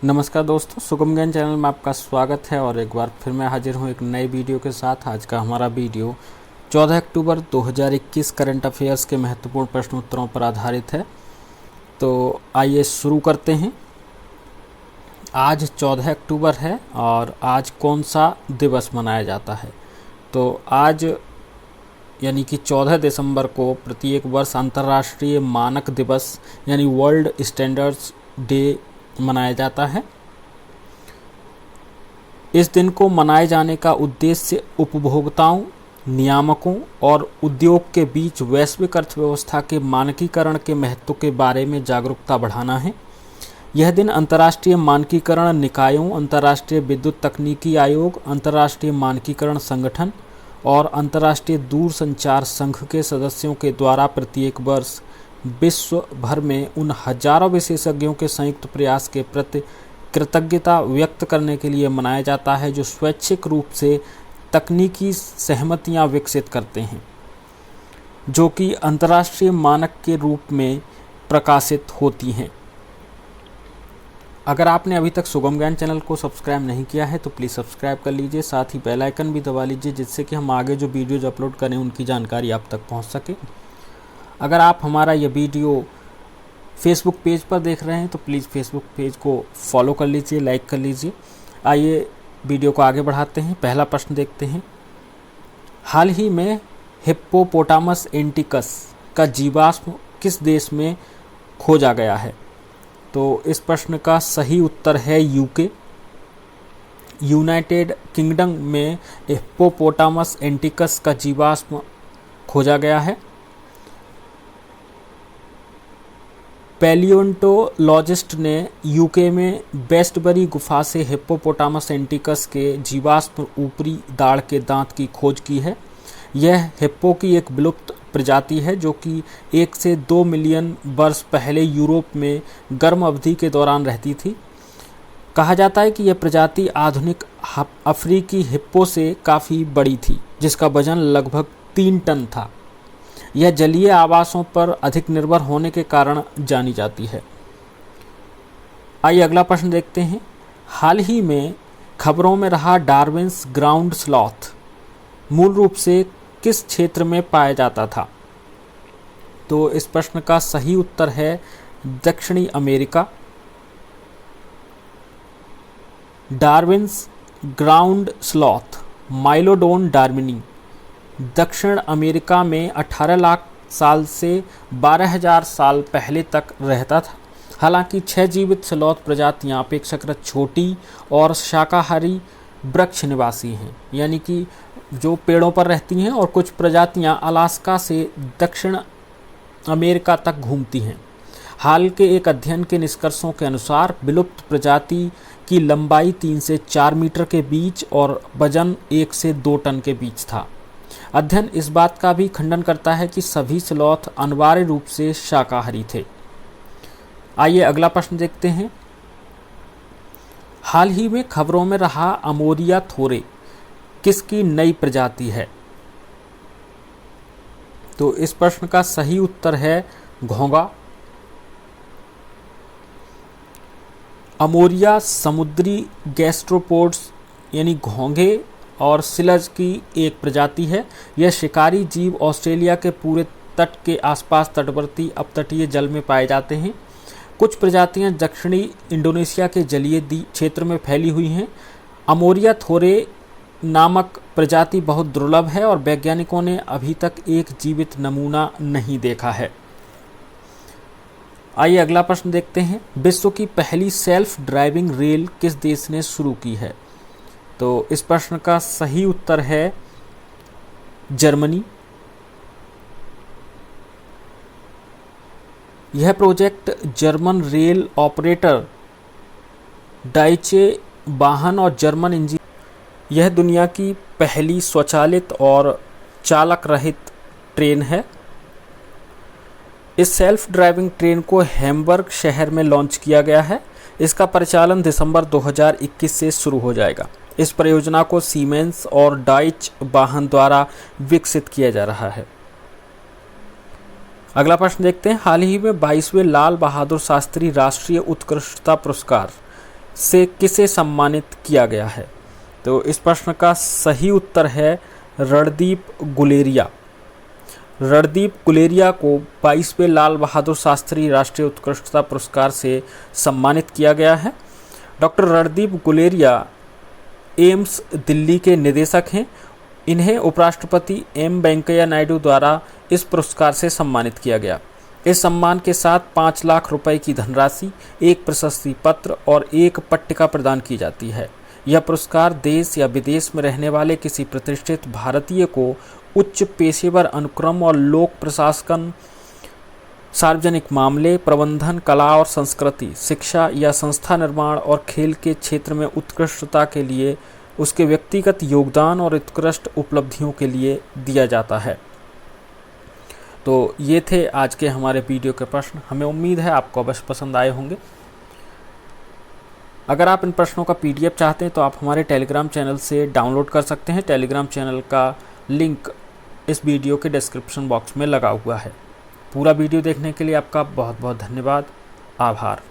नमस्कार दोस्तों, सुगम ज्ञान चैनल में आपका स्वागत है और एक बार फिर मैं हाजिर हूँ एक नए वीडियो के साथ। आज का हमारा वीडियो 14 अक्टूबर 2021 करंट अफेयर्स के महत्वपूर्ण प्रश्नोत्तरों पर आधारित है। तो आइए शुरू करते हैं। आज 14 अक्टूबर है और आज कौन सा दिवस मनाया जाता है? तो आज यानी कि 14 दिसंबर को प्रत्येक वर्ष अंतर्राष्ट्रीय मानक दिवस यानी वर्ल्ड स्टैंडर्ड्स डे मनाया जाता है। इस दिन को मनाए जाने का उद्देश्य उपभोक्ताओं, नियामकों और उद्योग के बीच वैश्विक अर्थव्यवस्था के मानकीकरण के महत्व के बारे में जागरूकता बढ़ाना है। यह दिन अंतर्राष्ट्रीय मानकीकरण निकायों, अंतर्राष्ट्रीय विद्युत तकनीकी आयोग, अंतर्राष्ट्रीय मानकीकरण संगठन और अंतर्राष्ट्रीय दूरसंचार संघ के सदस्यों के द्वारा प्रत्येक वर्ष विश्व भर में उन हजारों विशेषज्ञों के संयुक्त प्रयास के प्रति कृतज्ञता व्यक्त करने के लिए मनाया जाता है जो स्वैच्छिक रूप से तकनीकी सहमतियां विकसित करते हैं जो कि अंतर्राष्ट्रीय मानक के रूप में प्रकाशित होती हैं। अगर आपने अभी तक सुगम ज्ञान चैनल को सब्सक्राइब नहीं किया है तो प्लीज़ सब्सक्राइब कर लीजिए, साथ ही बेल आइकन भी दबा लीजिए जिससे कि हम आगे जो वीडियोज अपलोड करें उनकी जानकारी आप तक पहुंच सके। अगर आप हमारा यह वीडियो फेसबुक पेज पर देख रहे हैं तो प्लीज़ फेसबुक पेज को फॉलो कर लीजिए, लाइक कर लीजिए। आइए वीडियो को आगे बढ़ाते हैं। पहला प्रश्न देखते हैं। हाल ही में हिप्पोपोटामस एंटिकस का जीवाश्म किस देश में खोजा गया है? तो इस प्रश्न का सही उत्तर है यूके। यूनाइटेड किंगडम में हिप्पोपोटामस एंटिकस का जीवाश्म खोजा गया है। पैलियोंटोलॉजिस्ट ने यूके में वेस्टबरी गुफा से हिप्पोपोटामस एंटिकस के जीवाश्म ऊपरी दाढ़ के दांत की खोज की है। यह हिप्पो की एक विलुप्त प्रजाति है जो कि 1 से 2 मिलियन वर्ष पहले यूरोप में गर्म अवधि के दौरान रहती थी। कहा जाता है कि यह प्रजाति आधुनिक अफ्रीकी हिप्पो से काफ़ी बड़ी थी जिसका वजन लगभग 3 टन था। यह जलीय आवासों पर अधिक निर्भर होने के कारण जानी जाती है। आइए अगला प्रश्न देखते हैं। हाल ही में खबरों में रहा डार्विन्स ग्राउंड स्लॉथ मूल रूप से किस क्षेत्र में पाया जाता था? तो इस प्रश्न का सही उत्तर है दक्षिणी अमेरिका। डार्विन्स ग्राउंड स्लॉथ माइलोडोन डार्विनी दक्षिण अमेरिका में 18 लाख साल से 12,000 साल पहले तक रहता था। हालांकि 6 जीवित स्लॉथ प्रजातियां अपेक्षाकृत छोटी और शाकाहारी वृक्ष निवासी हैं, यानी कि जो पेड़ों पर रहती हैं, और कुछ प्रजातियां अलास्का से दक्षिण अमेरिका तक घूमती हैं। हाल के एक अध्ययन के निष्कर्षों के अनुसार विलुप्त प्रजाति की लंबाई 3 से 4 मीटर के बीच और वजन 1 से 2 टन के बीच था। अध्ययन इस बात का भी खंडन करता है कि सभी स्लॉथ अनिवार्य रूप से शाकाहारी थे। आइए अगला प्रश्न देखते हैं। हाल ही में खबरों में रहा अमोरिया थोरे किसकी नई प्रजाति है? तो इस प्रश्न का सही उत्तर है घोंगा। अमोरिया समुद्री गैस्ट्रोपोड्स यानी घोंघे और सिलज की एक प्रजाति है। यह शिकारी जीव ऑस्ट्रेलिया के पूरे तट के आसपास तटवर्ती अपतटीय जल में पाए जाते हैं। कुछ प्रजातियां दक्षिणी इंडोनेशिया के जलीय क्षेत्र में फैली हुई हैं। अमोरिया थोरे नामक प्रजाति बहुत दुर्लभ है और वैज्ञानिकों ने अभी तक एक जीवित नमूना नहीं देखा है। आइए अगला प्रश्न देखते हैं। विश्व की पहली सेल्फ ड्राइविंग रेल किस देश ने शुरू की है? तो इस प्रश्न का सही उत्तर है जर्मनी। यह प्रोजेक्ट जर्मन रेल ऑपरेटर डाइचे वाहन और जर्मन इंजीनियर यह दुनिया की पहली स्वचालित और चालक रहित ट्रेन है। इस सेल्फ ड्राइविंग ट्रेन को हैम्बर्ग शहर में लॉन्च किया गया है। इसका परिचालन दिसंबर 2021 से शुरू हो जाएगा। इस परियोजना को सीमेंस और डाइच वाहन द्वारा विकसित किया जा रहा है। अगला प्रश्न देखते हैं। हाल ही में 22वें लाल बहादुर शास्त्री राष्ट्रीय उत्कृष्टता पुरस्कार से किसे सम्मानित किया गया है? तो इस प्रश्न का सही उत्तर है रणदीप गुलेरिया। रणदीप गुलेरिया को 22वें लाल बहादुर शास्त्री राष्ट्रीय उत्कृष्टता पुरस्कार से सम्मानित किया गया है। डॉक्टर रणदीप गुलेरिया एम्स दिल्ली के निदेशक हैं। इन्हें उपराष्ट्रपति एम वेंकैया नायडू द्वारा इस पुरस्कार से सम्मानित किया गया। इस सम्मान के साथ 5 लाख रुपए की धनराशि, एक प्रशस्ति पत्र और एक पट्टिका प्रदान की जाती है। यह पुरस्कार देश या विदेश में रहने वाले किसी प्रतिष्ठित भारतीय को उच्च पेशेवर अनुक्रम और लोक प्रशासन, सार्वजनिक मामले, प्रबंधन, कला और संस्कृति, शिक्षा या संस्था निर्माण और खेल के क्षेत्र में उत्कृष्टता के लिए उसके व्यक्तिगत योगदान और उत्कृष्ट उपलब्धियों के लिए दिया जाता है। तो ये थे आज के हमारे वीडियो के प्रश्न। हमें उम्मीद है आपको अवश्य पसंद आए होंगे। अगर आप इन प्रश्नों का PDF चाहते हैं तो आप हमारे टेलीग्राम चैनल से डाउनलोड कर सकते हैं। टेलीग्राम चैनल का लिंक इस वीडियो के डिस्क्रिप्शन बॉक्स में लगा हुआ है। पूरा वीडियो देखने के लिए आपका बहुत बहुत धन्यवाद। आभार।